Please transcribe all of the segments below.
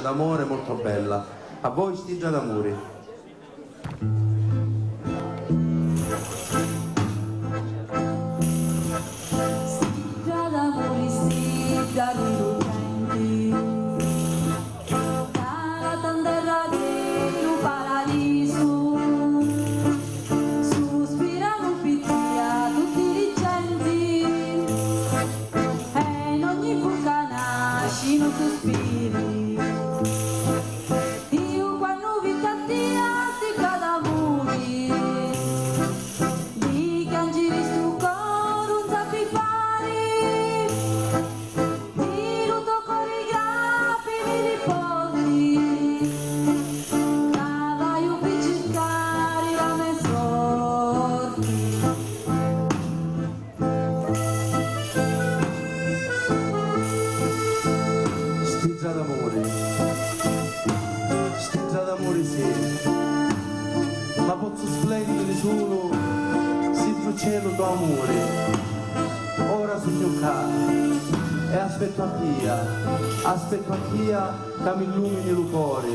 d'amore molto bella. A voi Stiggia d'amore. Stiggia d'amore, stiggia di cara tandera del paradiso, sospirano pittia tutti i genti, e in ogni bocca nascino sospiri. Io quando vi cattia stiggia d'amore, di cangieri stu coro un sappi fare, di luto corigrafi mi riposi, cavallo per cercare la mia sorte. Stiggia d'amore. Stiggia d'amore sì. Ma pozzo splendido di solo, si fu cielo d'amore. Ora sogno qua e aspetto a Chia che mi illumini il cuore.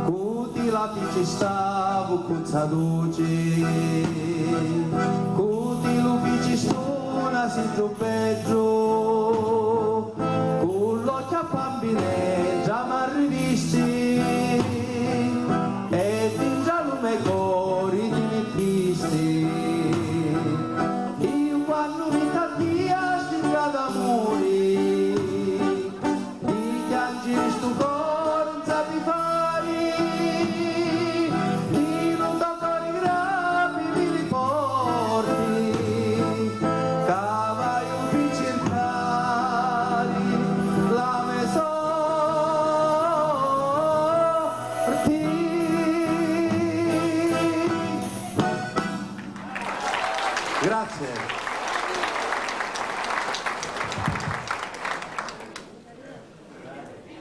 Cuti la ci stavo con sa luce, cuti lupi ci stona si più peggio, con l'occhio a bambineggia m'ha rivisti, e di giallo me cori di mettisti. Io quando mi cattia stiglia d'amore, di piangere sto cuore non sapi fare, di non toccare i gravi mi riporti, cavallo per cercare la mia sorte. Grazie.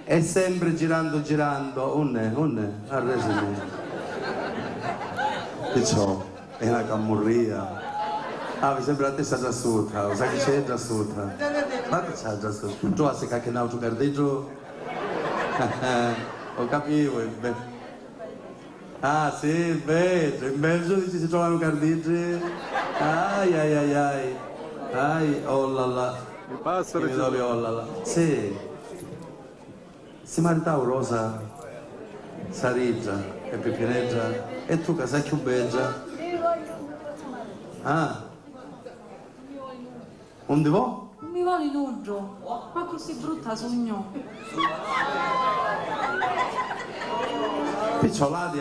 E sempre girando, onne, a resime. Che ciò? È una camurria. Ah, mi sembra a te sta già sotto, lo sai che c'è già sotto. Ma che c'è già sotto? Tu hai che non tu cardeggio? Ho capito, è bello. Ah, sì, è bello, in Belgio dici si trovano cardiggi. Ai, oh là là. Il passero Che mi dove oh là là. Sì. Si maritava Rosa, Sariggia e Pepineggia, e tu che sei più beggia? Ah, onde va? Non mi vuole nuggio, ma così brutta sogno. Picciolati,